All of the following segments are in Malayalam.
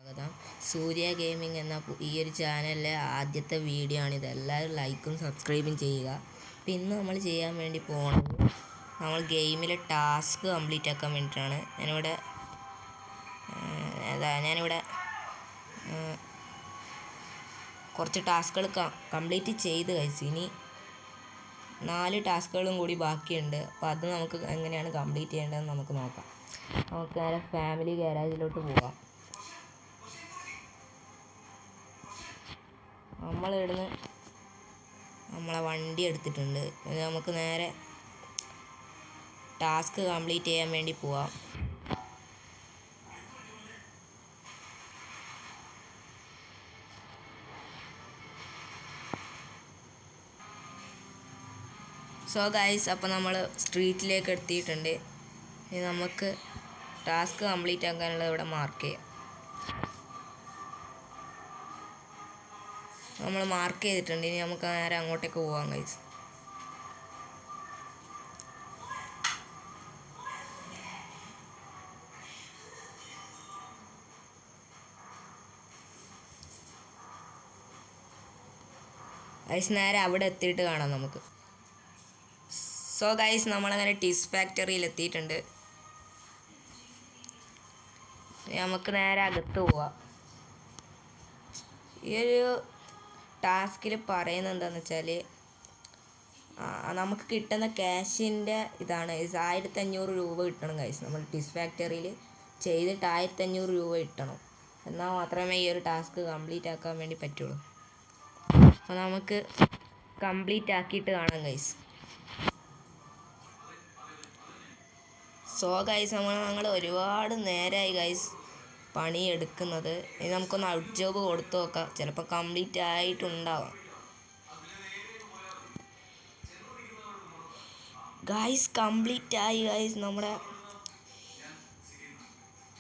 സ്വാഗതം. സൂര്യ ഗെയിമിംഗ് എന്ന ഈ ഒരു ചാനലിലെ ആദ്യത്തെ വീഡിയോ ആണിത്. എല്ലാവരും ലൈക്കും സബ്സ്ക്രൈബും ചെയ്യുക. അപ്പം ഇന്ന് നമ്മൾ ചെയ്യാൻ വേണ്ടി പോകുന്നത് നമ്മൾ ഗെയിമിലെ ടാസ്ക് കംപ്ലീറ്റ് ആക്കാൻ വേണ്ടിയിട്ടാണ്. ഞാനിവിടെ കുറച്ച് ടാസ്കുകൾ കംപ്ലീറ്റ് ചെയ്ത് കഴിച്ചു. ഇനി 4 ടാസ്കുകളും കൂടി ബാക്കിയുണ്ട്. അപ്പോൾ അത് നമുക്ക് എങ്ങനെയാണ് കംപ്ലീറ്റ് ചെയ്യേണ്ടതെന്ന് നമുക്ക് നോക്കാം. നമുക്ക് നേരെ ഫാമിലി ഗാരേജിലോട്ട് പോകാം. നമ്മളിവിടുന്ന് നമ്മളെ വണ്ടി എടുത്തിട്ടുണ്ട്. നമുക്ക് നേരെ ടാസ്ക് കംപ്ലീറ്റ് ചെയ്യാൻ വേണ്ടി പോവാം. സോ ഗൈസ്, അപ്പോൾ നമ്മൾ സ്ട്രീറ്റിലേക്ക് എത്തിയിട്ടുണ്ട്. ഇനി നമുക്ക് ടാസ്ക് കംപ്ലീറ്റ് ആക്കാനുള്ളത് ഇവിടെ മാർക്ക് ചെയ്യാം. നമ്മൾ മാർക്ക് ചെയ്തിട്ടുണ്ട്. ഇനി നമുക്ക് നേരെ അങ്ങോട്ടേക്ക് പോവാം ഗൈസ്. ഗൈസ് നേരെ അവിടെ എത്തിയിട്ട് കാണാം നമുക്ക്. സോ ഗൈസ്, നമ്മളങ്ങനെ ടിസ് ഫാക്ടറിയിൽ എത്തിയിട്ടുണ്ട്. നമുക്ക് നേരെ അകത്ത് പോവാം. ഈ ഒരു ടാസ്കിൽ പറയുന്നത് എന്താണെന്ന് വെച്ചാൽ, നമുക്ക് കിട്ടുന്ന ക്യാഷിൻ്റെ ഇതാണ്. 1500 രൂപ കിട്ടണം ഗൈസ്. നമ്മൾ ടിസ് ഫാക്ടറിയിൽ ചെയ്തിട്ട് 1500 രൂപ കിട്ടണം. എന്നാൽ മാത്രമേ ഈ ഒരു ടാസ്ക് കംപ്ലീറ്റ് ആക്കാൻ വേണ്ടി പറ്റുള്ളൂ. അപ്പോൾ നമുക്ക് കംപ്ലീറ്റ് ആക്കിയിട്ട് കാണാം ഗൈസ്. സോ ഗൈസ്, ഞങ്ങൾ ഒരുപാട് നേരമായി ഗൈസ് പണിയെടുക്കുന്നത്. ഇനി നമുക്കൊന്ന് ഔട്ട് ജോബ് കൊടുത്തു നോക്കാം. ചിലപ്പോൾ കംപ്ലീറ്റ് ആയിട്ടുണ്ടാവാം. ഗൈസ് കംപ്ലീറ്റ് ആയി ഗൈസ്. നമ്മുടെ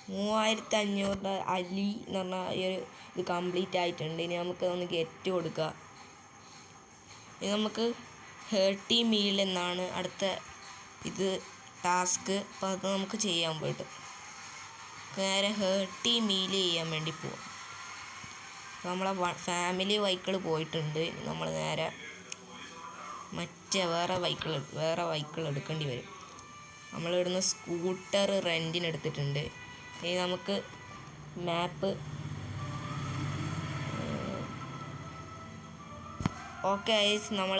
3500 അലി എന്ന് പറഞ്ഞ ഈ ഒരു ഇത് കംപ്ലീറ്റ് ആയിട്ടുണ്ട്. ഇനി നമുക്ക് ഒന്ന് ഗെറ്റ് കൊടുക്കുക. ഇനി നമുക്ക് ഹേർട്ടി മീൽ എന്നാണ് അടുത്ത ഇത് ടാസ്ക്. അപ്പോൾ അത് നമുക്ക് ചെയ്യാൻ പോയിട്ട് നേരെ ഹേർട്ടി മീൽ ചെയ്യാൻ വേണ്ടി പോവാം. നമ്മളെ ഫാമിലി വെഹിക്കിൾ പോയിട്ടുണ്ട്. നമ്മൾ നേരെ വേറെ വെഹിക്കിൾ എടുക്കേണ്ടി വരും. നമ്മളിവിടുന്ന് സ്കൂട്ടർ റെൻറ്റിന് എടുത്തിട്ടുണ്ട്. ഇനി നമുക്ക് മാപ്പ് ഓക്കെ ഗൈസ്, നമ്മൾ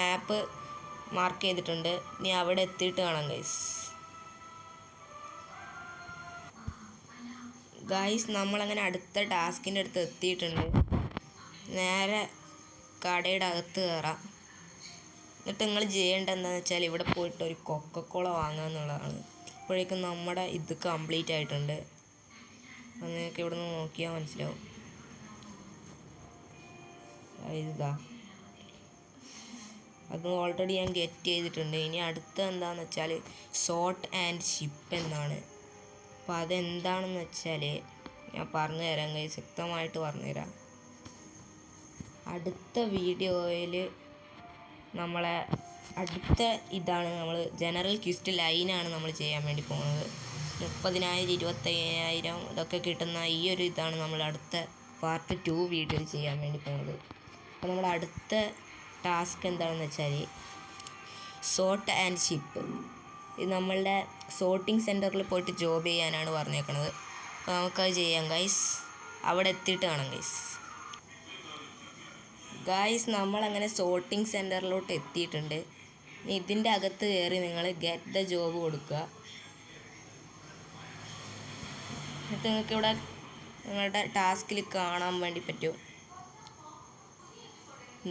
മാപ്പ് മാർക്ക് ചെയ്തിട്ടുണ്ട്. ഇനി അവിടെ എത്തിയിട്ട് കാണാം ഗൈസ്. നമ്മളങ്ങനെ അടുത്ത ടാസ്കിൻ്റെ അടുത്ത് എത്തിയിട്ടുണ്ട്. നേരെ കടയുടെ അകത്ത് കയറാം. എന്നിട്ട് നിങ്ങൾ ചെയ്യേണ്ടത് എന്താണെന്ന് വെച്ചാൽ, ഇവിടെ പോയിട്ട് ഒരു കൊക്കക്കോള വാങ്ങുക എന്നുള്ളതാണ്. അപ്പോഴേക്കും നമ്മുടെ ഇത് കംപ്ലീറ്റ് ആയിട്ടുണ്ട്. അത് നിങ്ങൾക്ക് ഇവിടെ നിന്ന് നോക്കിയാൽ മനസ്സിലാവും. ഇതാ, അത് ഓൾറെഡി ഞാൻ ഗെറ്റ് ചെയ്തിട്ടുണ്ട്. ഇനി അടുത്ത എന്താണെന്ന് വെച്ചാൽ സോർട്ട് ആൻഡ് ഷിപ്പ് എന്നാണ്. അപ്പോൾ അതെന്താണെന്ന് വെച്ചാൽ ഞാൻ പറഞ്ഞു തരാം ഗൈസ്, വ്യക്തമായിട്ട് പറഞ്ഞുതരാം. അടുത്ത വീഡിയോയിൽ നമ്മളെ അടുത്ത ഇതാണ് നമ്മൾ ജനറൽ ക്വിസ്റ്റ് ലൈനാണ് നമ്മൾ ചെയ്യാൻ വേണ്ടി പോകുന്നത്. 30,000 25,000 ഇതൊക്കെ കിട്ടുന്ന ഈ ഒരു ഇതാണ് നമ്മൾ അടുത്ത പാർട്ട് 2 വീഡിയോയിൽ ചെയ്യാൻ വേണ്ടി പോകുന്നത്. അപ്പോൾ നമ്മുടെ അടുത്ത ടാസ്ക് എന്താണെന്ന് വെച്ചാൽ സോർട്ട് ആൻഡ് ഷിപ്പ്. ഇത് നമ്മളുടെ സോർട്ടിങ് സെൻറ്ററിൽ പോയിട്ട് ജോബ് ചെയ്യാനാണ് പറഞ്ഞേക്കണത്. അപ്പോൾ നമുക്കത് ചെയ്യാം ഗൈസ്. അവിടെ എത്തിയിട്ട് കാണാം ഗൈസ്. നമ്മളങ്ങനെ സോർട്ടിങ് സെൻറ്ററിലോട്ട് എത്തിയിട്ടുണ്ട്. ഇതിൻ്റെ അകത്ത് കയറി നിങ്ങൾ ഗെറ്റ് ദ ജോബ് കൊടുക്കുക. എന്നിട്ട് നിങ്ങൾക്കിവിടെ നിങ്ങളുടെ ടാസ്കിൽ കാണാൻ വേണ്ടി പറ്റും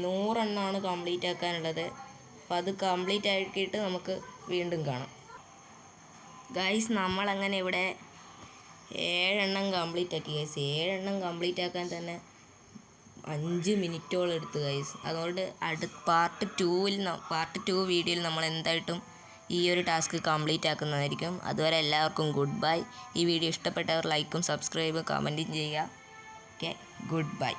100 എണ്ണമാണ് കംപ്ലീറ്റ് ആക്കാനുള്ളത്. അപ്പോൾ അത് കംപ്ലീറ്റ് ആക്കിയിട്ട് നമുക്ക് വീണ്ടും കാണാം ഗൈസ്. നമ്മളങ്ങനെ ഇവിടെ 7 എണ്ണം കംപ്ലീറ്റ് ആക്കി ഗൈസ്. 7 എണ്ണം കംപ്ലീറ്റ് ആക്കാൻ തന്നെ 5 മിനിറ്റോളം എടുത്തു ഗൈസ്. അതുകൊണ്ട് പാർട്ട് 2 വീഡിയോയിൽ നമ്മൾ എന്തായിട്ടും ഈ ഒരു ടാസ്ക് കംപ്ലീറ്റ് ആക്കുന്നതായിരിക്കും. അതുവരെ എല്ലാവർക്കും ഗുഡ് ബൈ. ഈ വീഡിയോ ഇഷ്ടപ്പെട്ടവർ ലൈക്കും സബ്സ്ക്രൈബും കമൻറ്റും ചെയ്യുക. Okay, good bye.